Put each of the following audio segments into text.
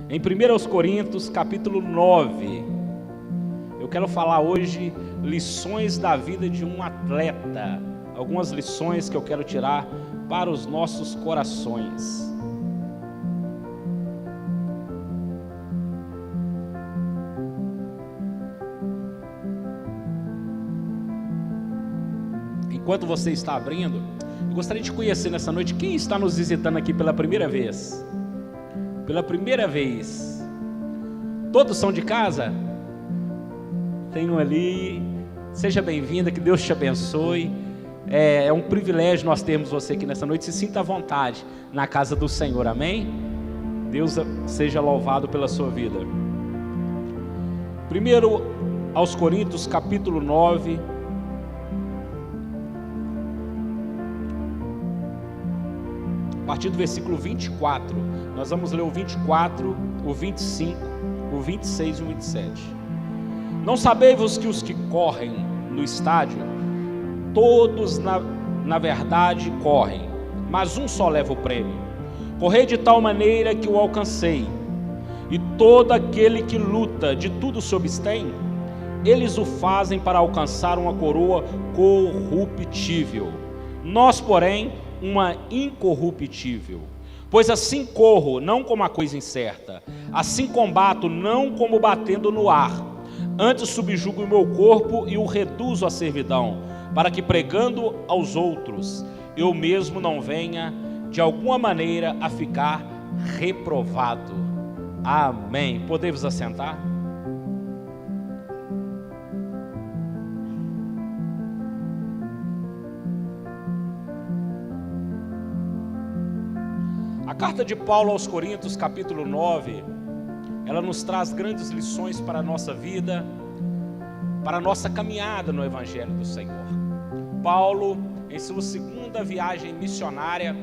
Em 1 Coríntios, capítulo 9, eu quero falar hoje lições da vida de um atleta. Algumas lições que eu quero tirar para os nossos corações. Enquanto você está abrindo, eu gostaria de conhecer nessa noite quem está nos visitando aqui pela primeira vez. Pela primeira vez. Todos são de casa? Tem um ali. Seja bem-vinda, que Deus te abençoe. É um privilégio nós termos você aqui nessa noite. Se sinta à vontade na casa do Senhor, amém? Deus seja louvado pela sua vida. 1 aos Coríntios, capítulo 9. A partir do versículo 24, nós vamos ler o 24, o 25, o 26 e o 27. Não sabeis-vos que os que correm no estádio, todos na verdade correm, mas um só leva o prêmio. Correi de tal maneira que o alcancei, e todo aquele que luta de tudo se abstém, eles o fazem para alcançar uma coroa corruptível. Nós, porém, uma incorruptível. Pois assim corro, não como a coisa incerta, assim combato, não como batendo no ar. Antes subjugo o meu corpo e o reduzo à servidão, para que pregando aos outros, eu mesmo não venha de alguma maneira a ficar reprovado. Amém. Podemos assentar? A carta de Paulo aos Coríntios, capítulo 9, ela nos traz grandes lições para a nossa vida, para a nossa caminhada no Evangelho do Senhor. Paulo, em sua segunda viagem missionária,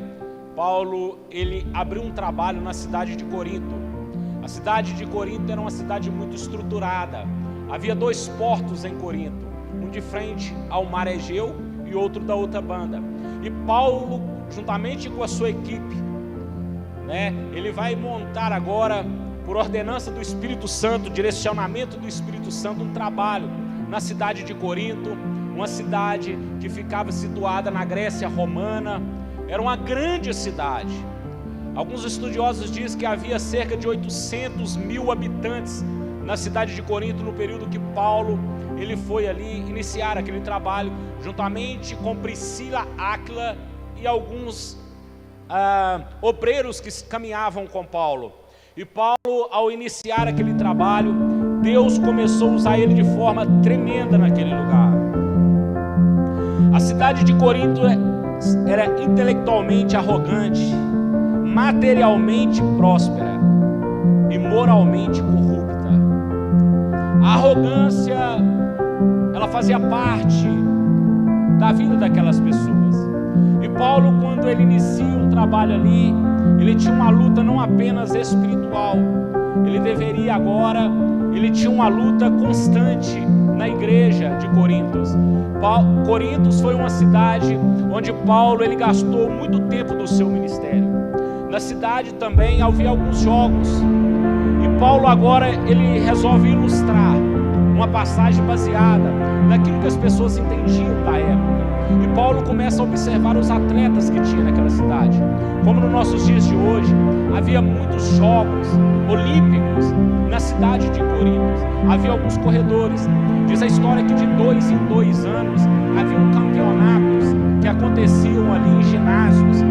ele abriu um trabalho na cidade de Corinto. A cidade de Corinto era uma cidade muito estruturada. Havia 2 portos em Corinto, um de frente ao mar Egeu e outro da outra banda. E Paulo, juntamente com a sua equipe, ele vai montar agora, por ordenança do Espírito Santo, direcionamento do Espírito Santo, um trabalho na cidade de Corinto, uma cidade que ficava situada na Grécia romana. Era uma grande cidade. Alguns estudiosos dizem que havia cerca de 800 mil habitantes na cidade de Corinto no período que Paulo ele foi ali iniciar aquele trabalho, juntamente com Priscila, Áquila e alguns obreiros que caminhavam com Paulo. E Paulo, ao iniciar aquele trabalho, Deus começou a usar ele de forma tremenda naquele lugar. A cidade de Corinto era intelectualmente arrogante, materialmente próspera e moralmente corrupta. A arrogância, ela fazia parte da vida daquelas pessoas. E Paulo, quando ele inicia um trabalho ali, ele tinha uma luta não apenas espiritual, ele tinha uma luta constante na igreja de Corintos. Corintos foi uma cidade onde Paulo ele gastou muito tempo do seu ministério. Na cidade também havia alguns jogos, e Paulo agora ele resolve ilustrar uma passagem baseada naquilo que as pessoas entendiam da época. E Paulo começa a observar os atletas que tinha naquela cidade. Como nos nossos dias de hoje, havia muitos jogos olímpicos na cidade de Corinto. Havia alguns corredores. Diz a história que de 2 em 2 anos haviam campeonatos que aconteciam ali em ginásios.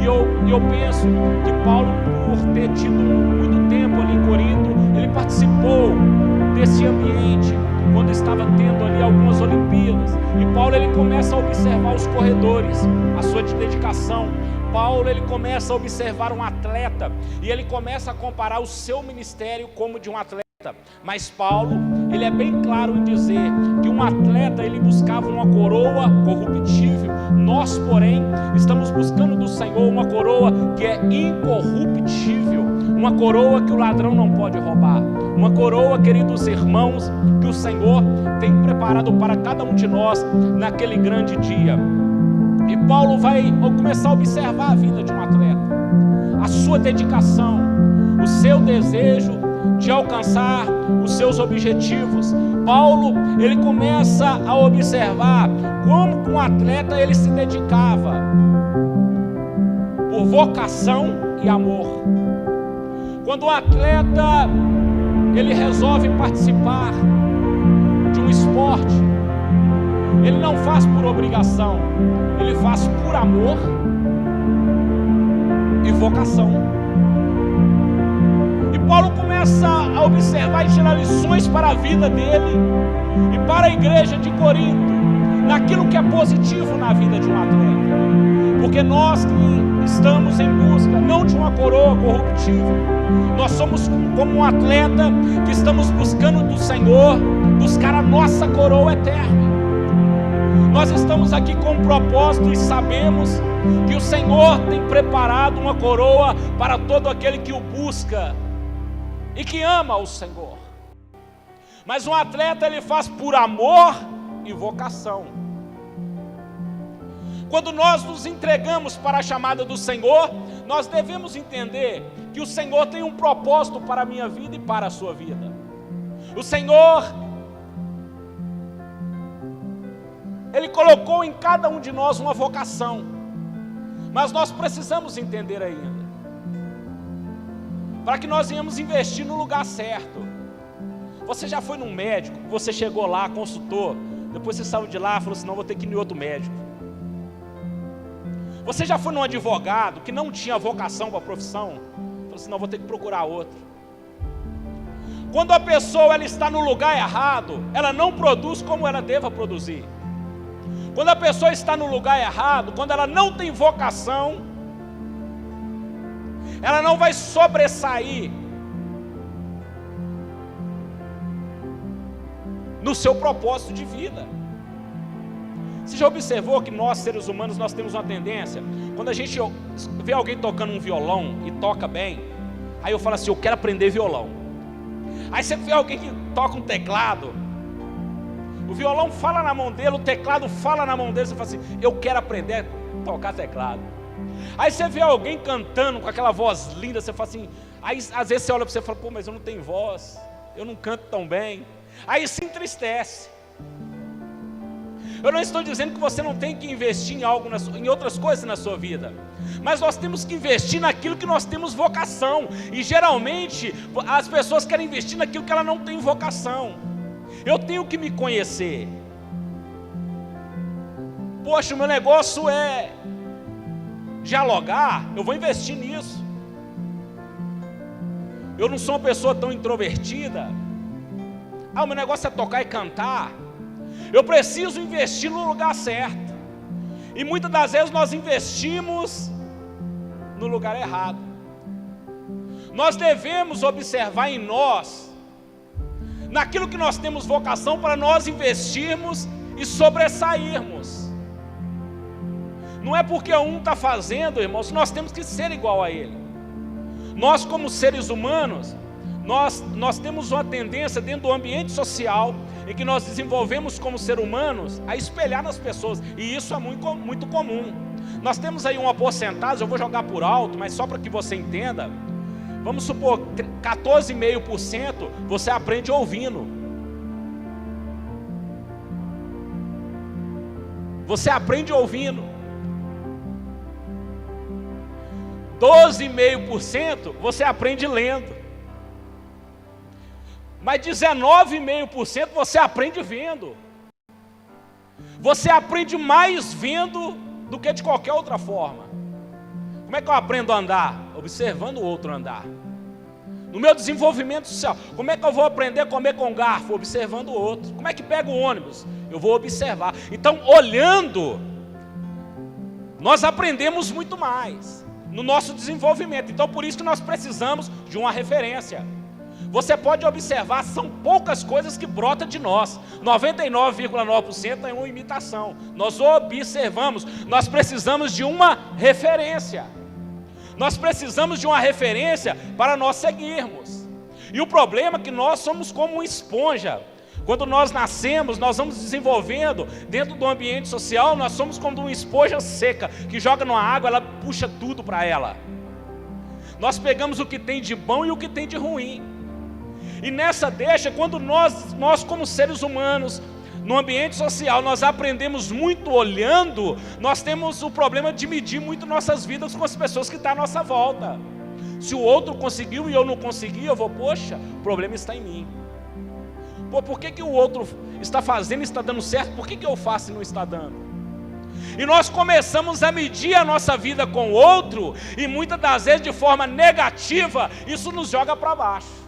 E eu penso que Paulo, por ter tido muito tempo ali em Corinto, ele participou desse ambiente quando estava tendo ali algumas Olimpíadas. E Paulo ele começa a observar os corredores, a sua dedicação. Paulo ele começa a observar um atleta e ele começa a comparar o seu ministério como de um atleta. Mas Paulo ele é bem claro em dizer que um atleta ele buscava uma coroa corruptível. Nós, porém, estamos buscando do Senhor uma coroa que é incorruptível, uma coroa que o ladrão não pode roubar, uma coroa, queridos irmãos, que o Senhor tem preparado para cada um de nós naquele grande dia. E Paulo vai começar a observar a vida de um atleta, a sua dedicação, o seu desejo de alcançar os seus objetivos. Paulo, ele começa a observar como um atleta ele se dedicava por vocação e amor. Quando o atleta ele resolve participar de um esporte, ele não faz por obrigação, ele faz por amor e vocação. E Paulo começa a observar e tirar lições para a vida dele e para a igreja de Corinto, naquilo que é positivo na vida de um atleta. Porque nós que estamos em busca não de uma coroa corruptível, nós somos como um atleta que estamos buscando do Senhor, buscar a nossa coroa eterna. Nós estamos aqui com um propósito e sabemos que o Senhor tem preparado uma coroa para todo aquele que o busca e que ama o Senhor. Mas um atleta ele faz por amor e vocação. Quando nós nos entregamos para a chamada do Senhor, nós devemos entender que o Senhor tem um propósito para a minha vida e para a sua vida. O Senhor, Ele colocou em cada um de nós uma vocação, mas nós precisamos entender ainda, para que nós venhamos investir no lugar certo. Você já foi num médico, você chegou lá, consultou, depois você saiu de lá e falou assim, não, vou ter que ir em outro médico. Você já foi num advogado que não tinha vocação para a profissão, falou assim, não, vou ter que procurar outro. Quando a pessoa ela está no lugar errado, ela não produz como ela deva produzir. Quando a pessoa está no lugar errado, quando ela não tem vocação, ela não vai sobressair no seu propósito de vida. Você já observou que nós, seres humanos, nós temos uma tendência, quando a gente vê alguém tocando um violão e toca bem, aí eu falo assim, eu quero aprender violão. Aí você vê alguém que toca um teclado, o violão fala na mão dele, o teclado fala na mão dele, você fala assim, eu quero aprender a tocar teclado. Aí você vê alguém cantando com aquela voz linda, você fala assim, aí às vezes você olha para você e fala, pô, mas eu não tenho voz, eu não canto tão bem. Aí se entristece. Eu não estou dizendo que você não tem que investir em algo, em outras coisas na sua vida, mas nós temos que investir naquilo que nós temos vocação, e geralmente as pessoas querem investir naquilo que ela não tem vocação. Eu tenho que me conhecer. Poxa, o meu negócio é dialogar, eu vou investir nisso. Eu não sou uma pessoa tão introvertida. O meu negócio é tocar e cantar. Eu preciso investir no lugar certo. E muitas das vezes nós investimos no lugar errado. Nós devemos observar em nós, naquilo que nós temos vocação, para nós investirmos e sobressairmos. Não é porque um está fazendo, irmãos, nós temos que ser igual a ele. Nós como seres humanos, nós temos uma tendência dentro do ambiente social, em que nós desenvolvemos como seres humanos, a espelhar nas pessoas, e isso é muito comum. Nós temos aí uma porcentagem, eu vou jogar por alto, mas só para que você entenda, vamos supor, 14,5% você aprende ouvindo. Você aprende ouvindo. 12,5% você aprende lendo. Mas 19,5% você aprende vendo. Você aprende mais vendo do que de qualquer outra forma. Como é que eu aprendo a andar? Observando o outro andar. No meu desenvolvimento social, como é que eu vou aprender a comer com garfo? Observando o outro. Como é que pego o ônibus? Eu vou observar. Então, olhando, nós aprendemos muito mais no nosso desenvolvimento. Então, por isso que nós precisamos de uma referência. Você pode observar, são poucas coisas que brotam de nós. 99,9% é uma imitação. Nós observamos, nós precisamos de uma referência. Nós precisamos de uma referência para nós seguirmos. E o problema é que nós somos como uma esponja. Quando nós nascemos, nós vamos desenvolvendo dentro do ambiente social, nós somos como uma esponja seca, que joga numa água, ela puxa tudo para ela. Nós pegamos o que tem de bom e o que tem de ruim. E nessa deixa, quando nós como seres humanos, no ambiente social, nós aprendemos muito olhando, nós temos o problema de medir muito nossas vidas com as pessoas que estão à nossa volta. Se o outro conseguiu e eu não consegui, eu vou, poxa, o problema está em mim. Pô, por que o outro está fazendo e está dando certo? Por que eu faço e não está dando? E nós começamos a medir a nossa vida com o outro, e muitas das vezes de forma negativa, isso nos joga para baixo.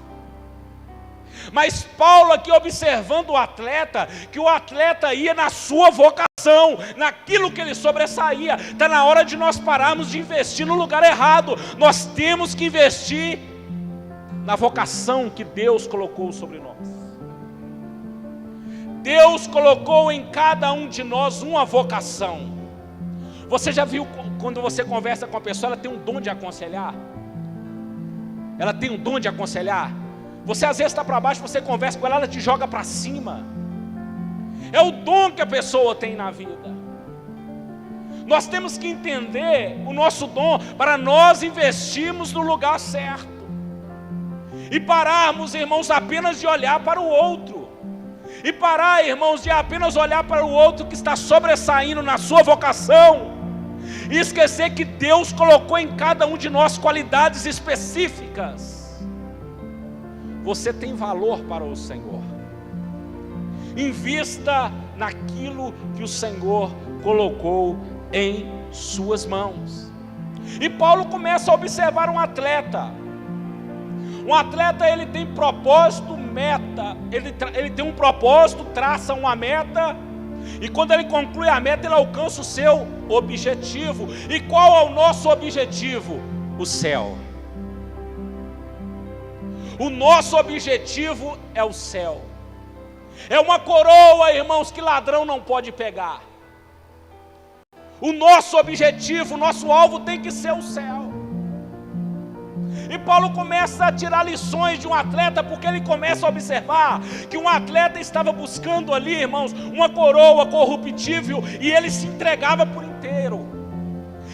Mas Paulo aqui observando o atleta, que o atleta ia na sua vocação, naquilo que ele sobressaía. Está na hora de nós pararmos de investir no lugar errado. Nós temos que investir na vocação que Deus colocou sobre nós. Deus colocou em cada um de nós uma vocação. Você já viu quando você conversa com a pessoa, ela tem um dom de aconselhar? Ela tem um dom de aconselhar. Você às vezes está para baixo, você conversa com ela, ela te joga para cima. É o dom que a pessoa tem na vida. Nós temos que entender o nosso dom para nós investirmos no lugar certo. E pararmos, irmãos, apenas de olhar para o outro. E parar, irmãos, de apenas olhar para o outro que está sobressaindo na sua vocação. E esquecer que Deus colocou em cada um de nós qualidades específicas. Você tem valor para o Senhor. Invista naquilo que o Senhor colocou em suas mãos. E Paulo começa a observar um atleta. Um atleta, ele tem propósito, meta. Ele tem um propósito, traça uma meta. E quando ele conclui a meta, ele alcança o seu objetivo. E qual é o nosso objetivo? O céu. O nosso objetivo é o céu. É uma coroa, irmãos, que ladrão não pode pegar. O nosso objetivo, o nosso alvo tem que ser o céu. E Paulo começa a tirar lições de um atleta, porque ele começa a observar que um atleta estava buscando ali, irmãos, uma coroa corruptível, e ele se entregava por inteiro.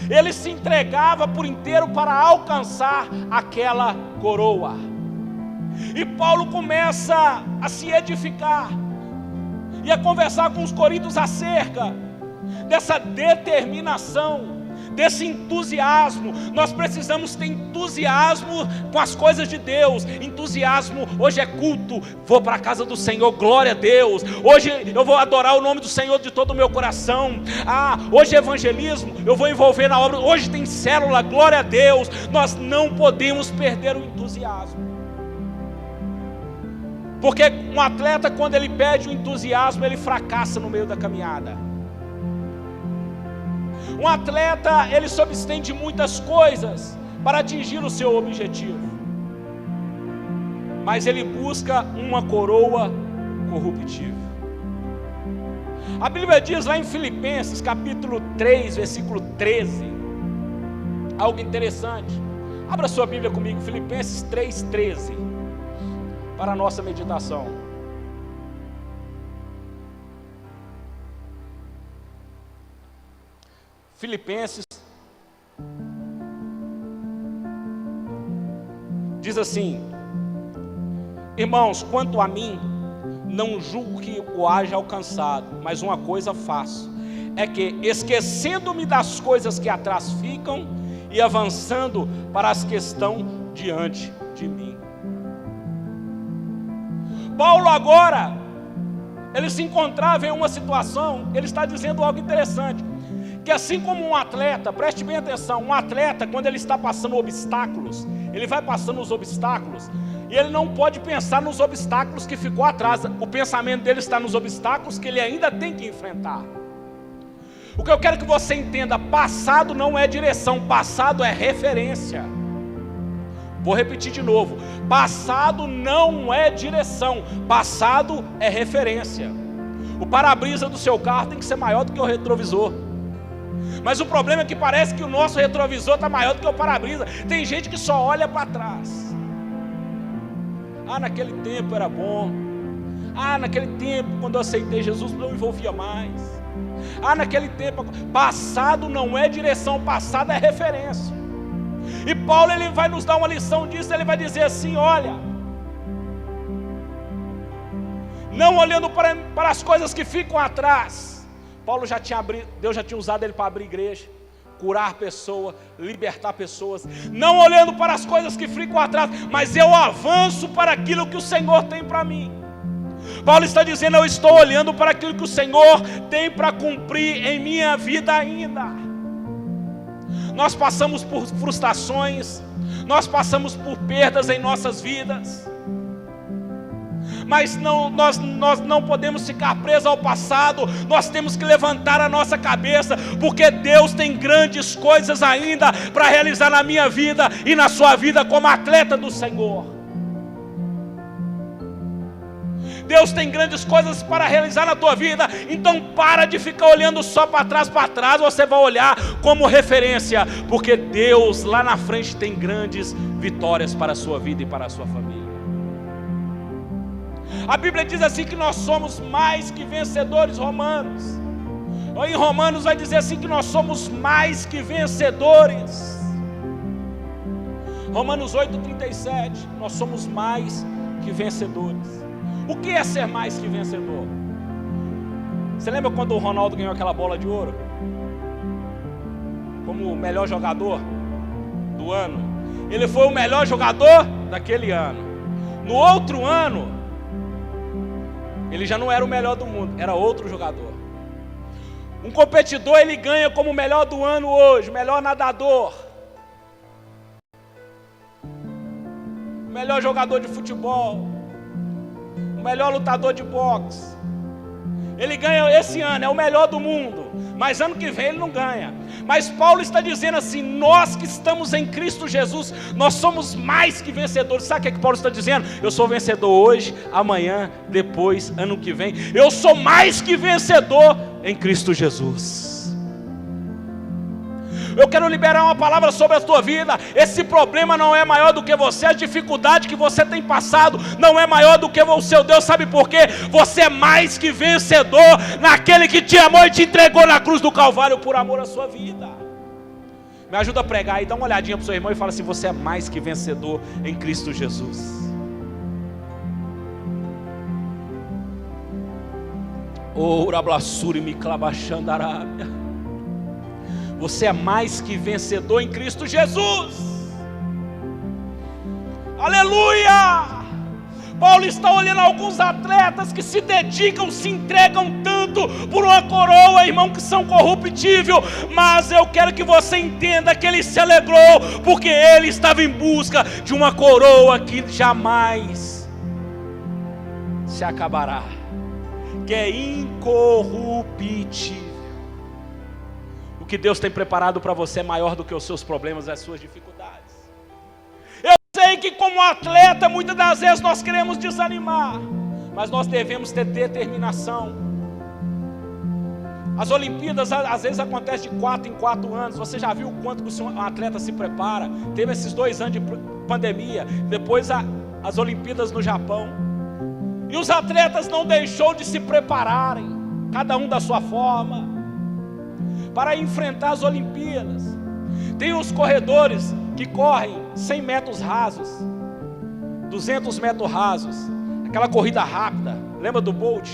Ele se entregava por inteiro para alcançar aquela coroa. E Paulo começa a se edificar e a conversar com os coríntios acerca dessa determinação, desse entusiasmo. Nós precisamos ter entusiasmo com as coisas de Deus. Entusiasmo, hoje é culto, vou para a casa do Senhor, glória a Deus. Hoje eu vou adorar o nome do Senhor de todo o meu coração. Hoje é evangelismo, eu vou envolver na obra. Hoje tem célula, glória a Deus. Nós não podemos perder o entusiasmo. Porque um atleta, quando ele perde o entusiasmo, ele fracassa no meio da caminhada. Um atleta, ele se abstém de muitas coisas para atingir o seu objetivo. Mas ele busca uma coroa corruptível. A Bíblia diz lá em Filipenses, capítulo 3, versículo 13, algo interessante. Abra sua Bíblia comigo, Filipenses 3:13. Para a nossa meditação. Filipenses diz assim: irmãos, quanto a mim, não julgo que o haja alcançado, mas uma coisa faço, é que, esquecendo-me das coisas que atrás ficam e avançando para as que estão diante de mim. Paulo agora, ele se encontrava em uma situação, ele está dizendo algo interessante, que assim como um atleta, preste bem atenção, um atleta, quando ele está passando obstáculos, ele vai passando os obstáculos, e ele não pode pensar nos obstáculos que ficou atrás, o pensamento dele está nos obstáculos que ele ainda tem que enfrentar. O que eu quero que você entenda, passado não é direção, passado é referência. Vou repetir de novo, passado não é direção, passado é referência. O para-brisa do seu carro tem que ser maior do que o retrovisor. Mas o problema é que parece que o nosso retrovisor está maior do que o para-brisa. Tem gente que só olha para trás. Naquele tempo era bom. Naquele tempo, quando eu aceitei Jesus, não envolvia mais. Naquele tempo, passado não é direção, passado é referência. E Paulo, ele vai nos dar uma lição disso. Ele vai dizer assim: olha, não olhando para as coisas que ficam atrás. Paulo já tinha Deus já tinha usado ele para abrir igreja, curar pessoas, libertar pessoas. Não olhando para as coisas que ficam atrás, mas eu avanço para aquilo que o Senhor tem para mim. Paulo está dizendo: eu estou olhando para aquilo que o Senhor tem para cumprir em minha vida ainda. Nós passamos por frustrações, nós passamos por perdas em nossas vidas, mas nós não podemos ficar presos ao passado. Nós temos que levantar a nossa cabeça, porque Deus tem grandes coisas ainda para realizar na minha vida e na sua vida como atleta do Senhor. Deus tem grandes coisas para realizar na tua vida. Então para de ficar olhando só para trás, você vai olhar como referência, porque Deus lá na frente tem grandes vitórias para a sua vida e para a sua família. A Bíblia diz assim que nós somos mais que vencedores. Em Romanos vai dizer assim que nós somos mais que vencedores. Romanos 8:37, nós somos mais que vencedores. O que é ser mais que vencedor? Você lembra quando o Ronaldo ganhou aquela bola de ouro como o melhor jogador do ano? Ele foi o melhor jogador daquele ano. No outro ano, ele já não era o melhor do mundo, era outro jogador. Um competidor, ele ganha como o melhor do ano hoje, melhor nadador, melhor jogador de futebol, o melhor lutador de boxe. Ele ganha esse ano, é o melhor do mundo, mas ano que vem ele não ganha. Mas Paulo está dizendo assim: nós que estamos em Cristo Jesus, nós somos mais que vencedores. Sabe o que Paulo está dizendo? Eu sou vencedor hoje, amanhã, depois, ano que vem. Eu sou mais que vencedor em Cristo Jesus. Eu quero liberar uma palavra sobre a tua vida. Esse problema não é maior do que você. A dificuldade que você tem passado não é maior do que o seu Deus. Sabe por quê? Você é mais que vencedor naquele que te amou e te entregou na cruz do Calvário por amor à sua vida. Me ajuda a pregar aí, dá uma olhadinha para o seu irmão e fala assim: você é mais que vencedor em Cristo Jesus. Ora blassuri me clabachandarábia. Você é mais que vencedor em Cristo Jesus. Aleluia! Paulo está olhando alguns atletas que se dedicam, se entregam tanto por uma coroa, irmão, que são corruptíveis. Mas eu quero que você entenda que ele se alegrou, porque ele estava em busca de uma coroa que jamais se acabará, que é incorruptível. O que Deus tem preparado para você é maior do que os seus problemas e as suas dificuldades. Eu sei que como atleta, muitas das vezes nós queremos desanimar, mas nós devemos ter determinação. As Olimpíadas às vezes acontecem de 4 em 4 anos. Você já viu o quanto que um atleta se prepara? Teve esses 2 anos de pandemia, depois as Olimpíadas no Japão. E os atletas não deixou de se prepararem, cada um da sua forma, para enfrentar as Olimpíadas. Tem os corredores que correm 100 metros rasos, 200 metros rasos, aquela corrida rápida. Lembra do Bolt?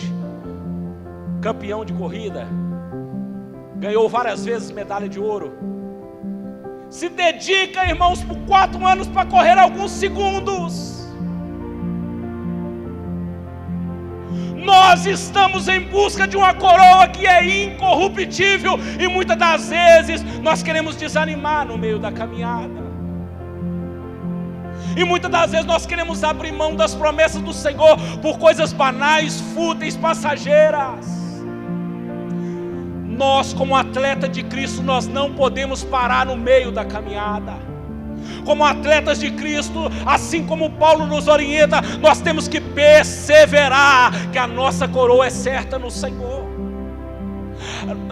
Campeão de corrida, ganhou várias vezes medalha de ouro. Se dedica, irmãos, por 4 anos para correr alguns segundos. Nós estamos em busca de uma coroa que é incorruptível, e muitas das vezes nós queremos desanimar no meio da caminhada, e muitas das vezes nós queremos abrir mão das promessas do Senhor por coisas banais, fúteis, passageiras. Nós, como atleta de Cristo, nós não podemos parar no meio da caminhada. Como atletas de Cristo, assim como Paulo nos orienta, nós temos que perseverar, que a nossa coroa é certa no Senhor.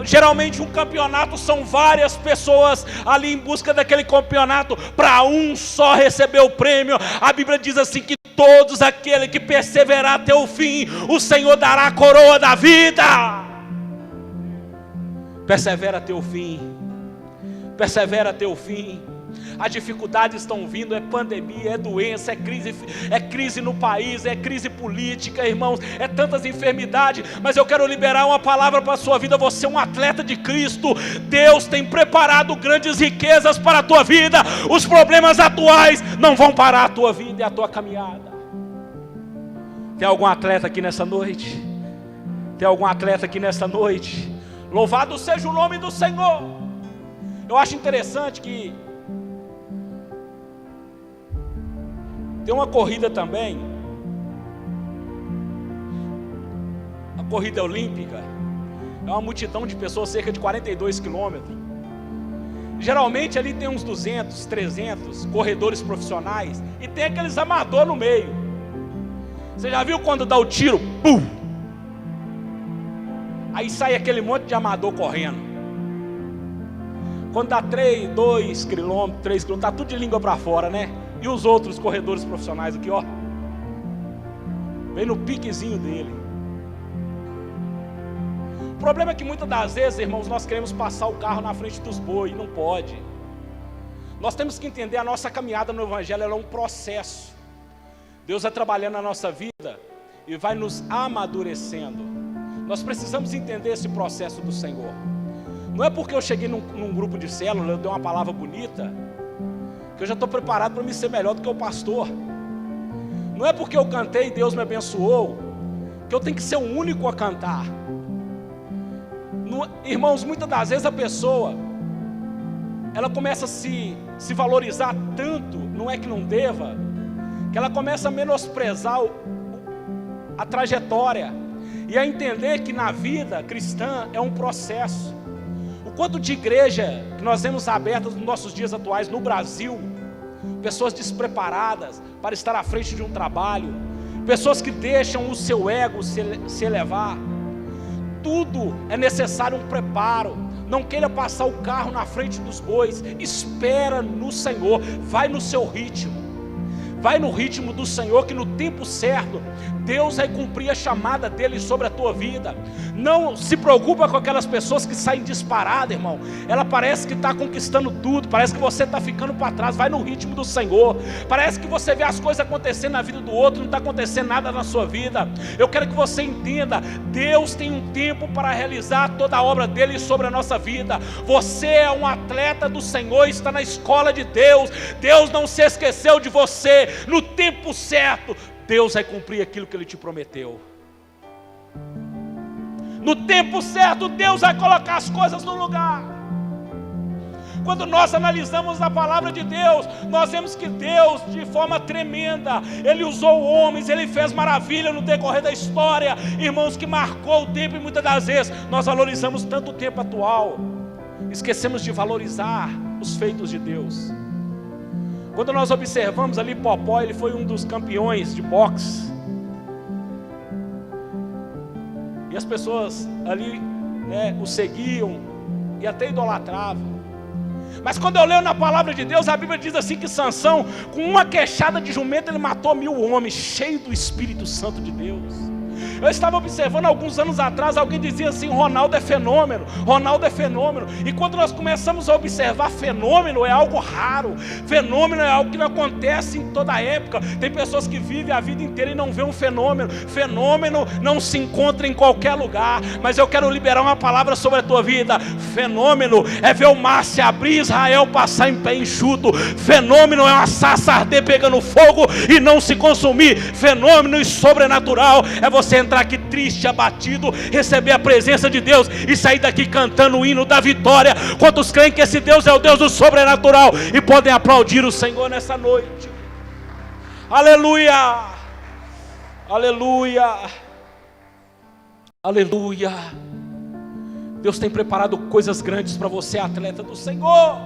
Geralmente um campeonato são várias pessoas ali em busca daquele campeonato, para um só receber o prêmio. A Bíblia diz assim que todos aqueles que perseverar até o fim, o Senhor dará a coroa da vida. Persevera até o fim, persevera até o fim. As dificuldades estão vindo, é pandemia, é doença, é crise no país, é crise política, irmãos, é tantas enfermidades, mas eu quero liberar uma palavra para a sua vida. Você é um atleta de Cristo. Deus tem preparado grandes riquezas para a tua vida. Os problemas atuais não vão parar a tua vida e a tua caminhada. Tem algum atleta aqui nessa noite? Tem algum atleta aqui nessa noite? Louvado seja o nome do Senhor. Eu acho interessante que tem uma corrida também, a corrida olímpica, é uma multidão de pessoas, cerca de 42 quilômetros. Geralmente ali tem uns 200, 300 corredores profissionais, e tem aqueles amadores no meio. Você já viu quando dá o tiro? Pum! Aí sai aquele monte de amador correndo. Quando dá 2 quilômetros, 3 quilômetros, tá tudo de língua para fora, né? E os outros corredores profissionais aqui, ó, vem no piquezinho dele. O problema é que muitas das vezes, irmãos, nós queremos passar o carro na frente dos bois, e não pode. Nós temos que entender, a nossa caminhada no Evangelho, ela é um processo. Deus vai trabalhando na nossa vida e vai nos amadurecendo. Nós precisamos entender esse processo do Senhor. Não é porque eu cheguei num grupo de célula, eu dei uma palavra bonita, que eu já estou preparado para me ser melhor do que o pastor. Não é porque eu cantei e Deus me abençoou, que eu tenho que ser o único a cantar. Irmãos, muitas das vezes a pessoa, ela começa a se valorizar tanto, não é que não deva, que ela começa a menosprezar a trajetória, e a entender que na vida cristã é um processo. O quanto de igreja que nós vemos abertas nos nossos dias atuais no Brasil, pessoas despreparadas para estar à frente de um trabalho, pessoas que deixam o seu ego se elevar. Tudo é necessário um preparo. Não queira passar o carro na frente dos bois. Espera no Senhor, vai no seu ritmo. Vai no ritmo do Senhor, que no tempo certo Deus vai cumprir a chamada dele sobre a tua vida. Não se preocupa com aquelas pessoas que saem disparadas, irmão. Ela parece que está conquistando tudo, parece que você está ficando para trás. Vai no ritmo do Senhor. Parece que você vê as coisas acontecendo na vida do outro, não está acontecendo nada na sua vida. Eu quero que você entenda, Deus tem um tempo para realizar toda a obra dele sobre a nossa vida. Você é um atleta do Senhor, está na escola de Deus. Deus não se esqueceu de você. No tempo certo, Deus vai cumprir aquilo que Ele te prometeu. No tempo certo, Deus vai colocar as coisas no lugar. Quando nós analisamos a palavra de Deus, nós vemos que Deus, de forma tremenda, Ele usou homens, Ele fez maravilha no decorrer da história, irmãos, que marcou o tempo. E muitas das vezes nós valorizamos tanto o tempo atual, esquecemos de valorizar os feitos de Deus. Quando nós observamos ali Popó, ele foi um dos campeões de boxe. E as pessoas ali, né, o seguiam e até idolatravam. Mas quando eu leio na palavra de Deus, a Bíblia diz assim que Sansão, com uma queixada de jumento, ele matou 1000 homens, cheio do Espírito Santo de Deus. Eu estava observando alguns anos atrás, alguém dizia assim: Ronaldo é fenômeno, Ronaldo é fenômeno. E quando nós começamos a observar, fenômeno é algo raro, fenômeno é algo que não acontece em toda época. Tem pessoas que vivem a vida inteira e não vê um fenômeno. Fenômeno não se encontra em qualquer lugar. Mas eu quero liberar uma palavra sobre a tua vida. Fenômeno é ver o mar se abrir, Israel passar em pé enxuto. Fenômeno é uma sarça arder pegando fogo e não se consumir. Fenômeno e sobrenatural é você entrar aqui triste, abatido, receber a presença de Deus e sair daqui cantando o hino da vitória. Quantos creem que esse Deus é o Deus do sobrenatural e podem aplaudir o Senhor nessa noite? Aleluia, aleluia, aleluia. Deus tem preparado coisas grandes para você, atleta do Senhor.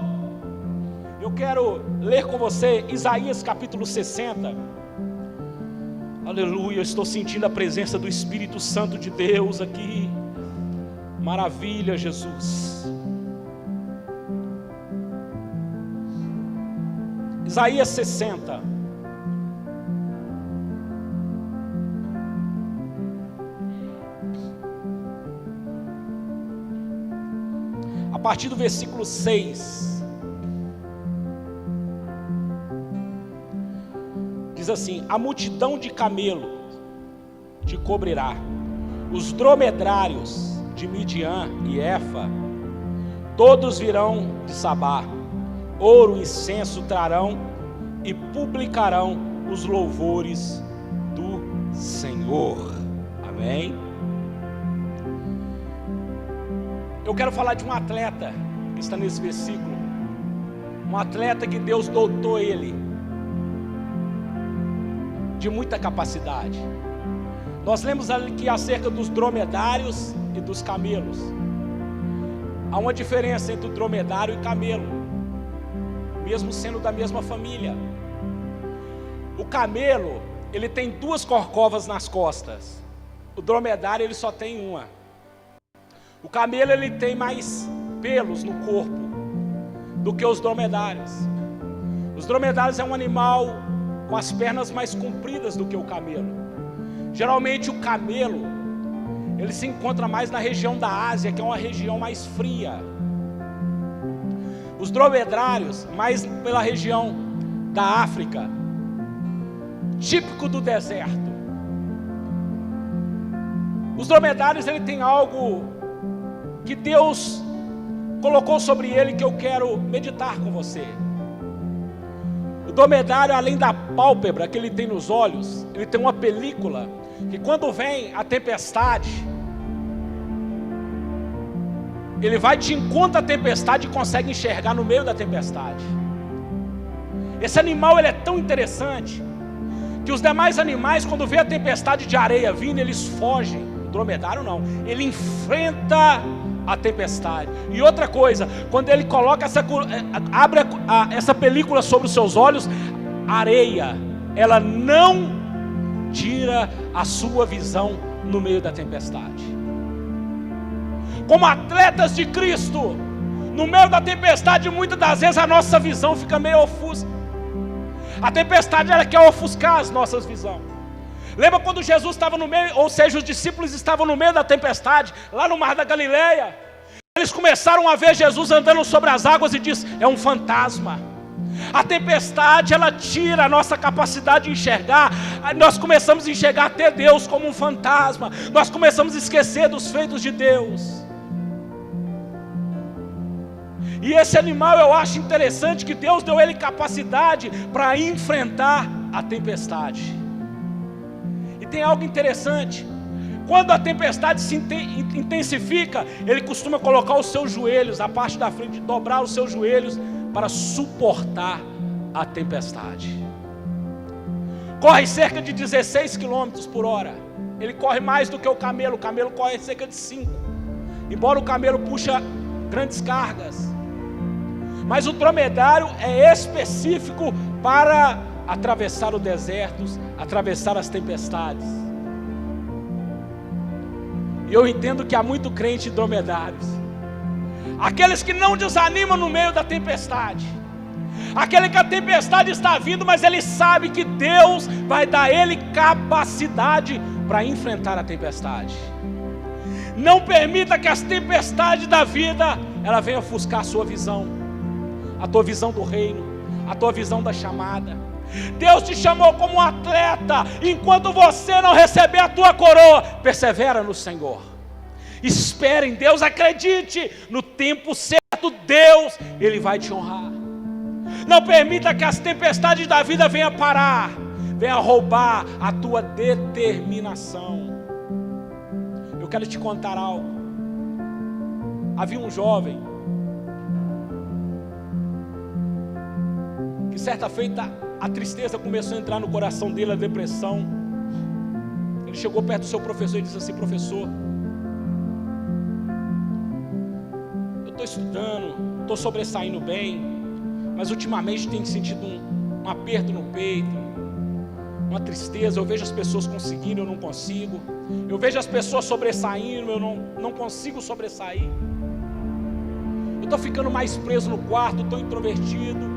Eu quero ler com você Isaías capítulo 60. Aleluia, eu estou sentindo a presença do Espírito Santo de Deus aqui. Maravilha, Jesus. Isaías 60. A partir do versículo 6. Diz assim: a multidão de camelo te cobrirá, os dromedários de Midian e Efa, todos virão de Sabá, ouro e incenso trarão e publicarão os louvores do Senhor. Amém? Eu quero falar de um atleta que está nesse versículo, um atleta que Deus dotou ele de muita capacidade. Nós lemos aqui acerca dos dromedários e dos camelos. Há uma diferença entre o dromedário e camelo, mesmo sendo da mesma família. O camelo, ele tem 2 corcovas nas costas. O dromedário, ele só tem uma. O camelo, ele tem mais pelos no corpo do que os dromedários. Os dromedários é um animal com as pernas mais compridas do que o camelo. Geralmente o camelo, ele se encontra mais na região da Ásia, que é uma região mais fria. Os dromedários, mais pela região da África, típico do deserto. Os dromedários, ele tem algo que Deus colocou sobre ele, que eu quero meditar com você. O dromedário, além da pálpebra que ele tem nos olhos, ele tem uma película que quando vem a tempestade, ele vai de encontro à tempestade e consegue enxergar no meio da tempestade. Esse animal, ele é tão interessante que os demais animais, quando vê a tempestade de areia vindo, eles fogem. O dromedário não, ele enfrenta a tempestade. E outra coisa, quando ele coloca abre essa película sobre os seus olhos, a areia, ela não tira a sua visão no meio da tempestade. Como atletas de Cristo, no meio da tempestade, muitas das vezes a nossa visão fica meio ofusca. A tempestade, ela quer ofuscar as nossas visões. Lembra quando Jesus estava no meio, ou seja, os discípulos estavam no meio da tempestade, lá no mar da Galileia? Eles começaram a ver Jesus andando sobre as águas e diz: é um fantasma. A tempestade, ela tira a nossa capacidade de enxergar. Nós começamos a enxergar até Deus como um fantasma. Nós começamos a esquecer dos feitos de Deus. E esse animal, eu acho interessante que Deus deu ele capacidade para enfrentar a tempestade. E tem algo interessante: quando a tempestade se intensifica, ele costuma colocar os seus joelhos, a parte da frente, dobrar os seus joelhos para suportar a tempestade. Corre cerca de 16 km por hora. Ele corre mais do que o camelo corre cerca de 5. Embora o camelo puxa grandes cargas, mas o dromedário é específico para atravessar o deserto, atravessar as tempestades. E eu entendo que há muito crente dromedários, aqueles que não desanimam no meio da tempestade, aquele que a tempestade está vindo, mas ele sabe que Deus vai dar ele capacidade para enfrentar a tempestade. Não permita que as tempestades da vida, ela venha ofuscar a sua visão, a tua visão do reino, a tua visão da chamada. Deus te chamou como um atleta. Enquanto você não receber a tua coroa, persevera no Senhor, espere em Deus, acredite, no tempo certo Deus, Ele vai te honrar. Não permita que as tempestades da vida venham parar, venham roubar a tua determinação. Eu quero te contar algo. Havia um jovem que certa feita a tristeza começou a entrar no coração dele, a depressão. Ele chegou perto do seu professor e disse assim: professor, eu estou estudando, estou sobressaindo bem, mas ultimamente tenho sentido um aperto no peito, uma tristeza. Eu vejo as pessoas conseguindo, eu não consigo. Eu vejo as pessoas sobressaindo, eu não consigo sobressair. Eu estou ficando mais preso no quarto, estou introvertido.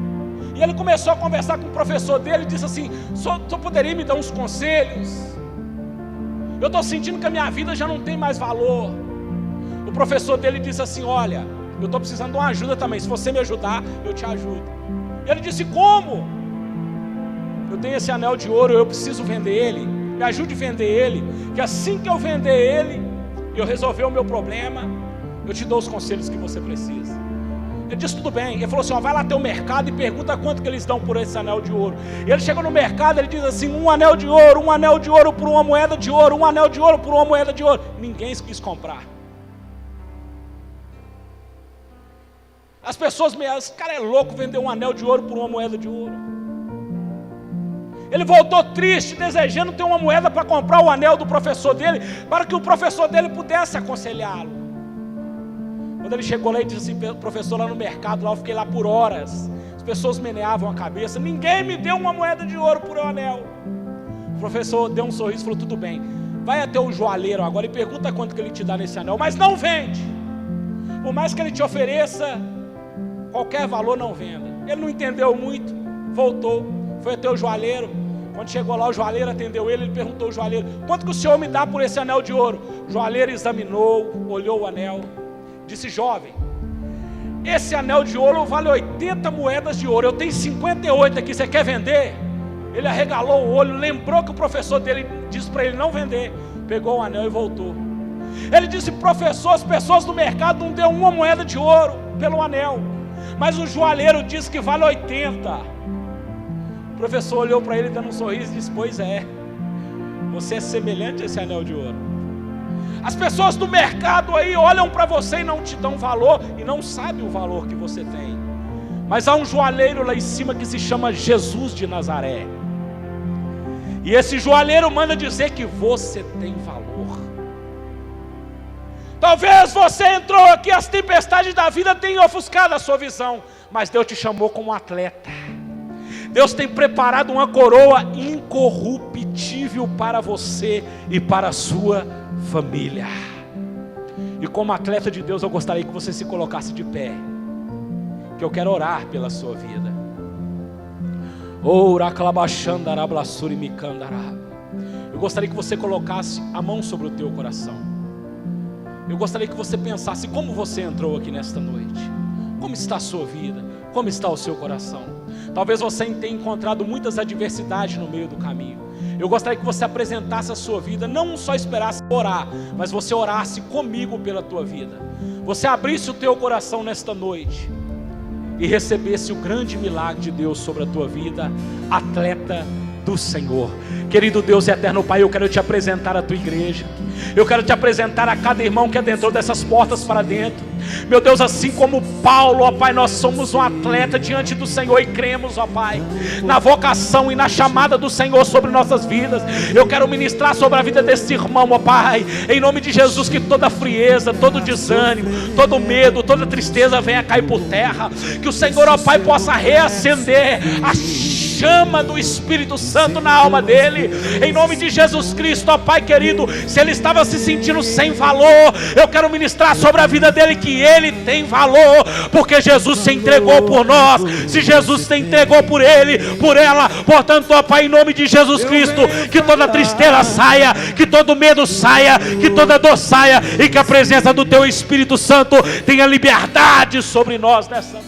E ele começou a conversar com o professor dele e disse assim: só poderia me dar uns conselhos? Eu estou sentindo que a minha vida já não tem mais valor. O professor dele disse assim: olha, eu estou precisando de uma ajuda também, se você me ajudar, eu te ajudo. Ele disse: como? eu tenho esse anel de ouro, eu preciso vender ele, me ajude a vender ele, que assim que eu vender ele, e eu resolver o meu problema, eu te dou os conselhos que você precisa. Ele disse, tudo bem. Ele falou assim, vai lá até o mercado e pergunta quanto que eles dão por esse anel de ouro. E ele chegou no mercado, ele diz assim, um anel de ouro por uma moeda de ouro, um anel de ouro por uma moeda de ouro. Ninguém quis comprar. As pessoas, esse cara é louco, vender um anel de ouro por uma moeda de ouro. Ele voltou triste, desejando ter uma moeda para comprar o anel do professor dele, para que o professor dele pudesse aconselhá-lo. Quando ele chegou lá e disse assim, professor, lá no mercado, lá eu fiquei lá por horas, as pessoas meneavam a cabeça, ninguém me deu uma moeda de ouro por um anel. O professor deu um sorriso e falou, tudo bem, vai até o joalheiro agora e pergunta quanto que ele te dá nesse anel, mas não vende, por mais que ele te ofereça qualquer valor, não venda. Ele não entendeu muito, voltou, foi até o joalheiro. Quando chegou lá, o joalheiro atendeu ele, ele perguntou ao joalheiro, quanto que o senhor me dá por esse anel de ouro? O joalheiro examinou, olhou o anel, disse, jovem, esse anel de ouro vale 80 moedas de ouro, eu tenho 58 aqui, você quer vender? Ele arregalou o olho, lembrou que o professor dele disse para ele não vender, pegou o anel e voltou. Ele disse, professor, as pessoas do mercado não deu uma moeda de ouro pelo anel, mas o joalheiro disse que vale 80. O professor olhou para ele dando um sorriso e disse, pois é, você é semelhante a esse anel de ouro. As pessoas do mercado aí olham para você e não te dão valor, e não sabem o valor que você tem. Mas há um joalheiro lá em cima que se chama Jesus de Nazaré. E esse joalheiro manda dizer que você tem valor. Talvez você entrou aqui, as tempestades da vida tenham ofuscado a sua visão, mas Deus te chamou como atleta. Deus tem preparado uma coroa incorruptível para você e para a sua família. E como atleta de Deus, eu gostaria que você se colocasse de pé, que eu quero orar pela sua vida. Eu gostaria que você colocasse a mão sobre o teu coração. Eu gostaria que você pensasse como você entrou aqui nesta noite. Como está a sua vida? Como está o seu coração? Talvez você tenha encontrado muitas adversidades no meio do caminho. Eu gostaria que você apresentasse a sua vida, não só esperasse orar, mas você orasse comigo pela tua vida. Você abrisse o teu coração nesta noite e recebesse o grande milagre de Deus sobre a tua vida, atleta do Senhor. Querido Deus e eterno Pai, eu quero te apresentar a tua igreja. Eu quero te apresentar a cada irmão que adentrou dessas portas para dentro. Meu Deus, assim como Paulo, ó Pai, nós somos um atleta diante do Senhor e cremos, ó Pai, na vocação e na chamada do Senhor sobre nossas vidas. Eu quero ministrar sobre a vida desse irmão, ó Pai, em nome de Jesus, que toda frieza, todo desânimo, todo medo, toda tristeza venha cair por terra. Que o Senhor, ó Pai, possa reacender a chama do Espírito Santo na alma dele, em nome de Jesus Cristo, ó Pai querido. Se ele estava se sentindo sem valor, eu quero ministrar sobre a vida dele que ele tem valor, porque Jesus se entregou por nós. Se Jesus se entregou por ele, por ela, portanto, ó Pai, em nome de Jesus Cristo, que toda tristeza saia, que todo medo saia, que toda dor saia, e que a presença do teu Espírito Santo tenha liberdade sobre nós nessa noite.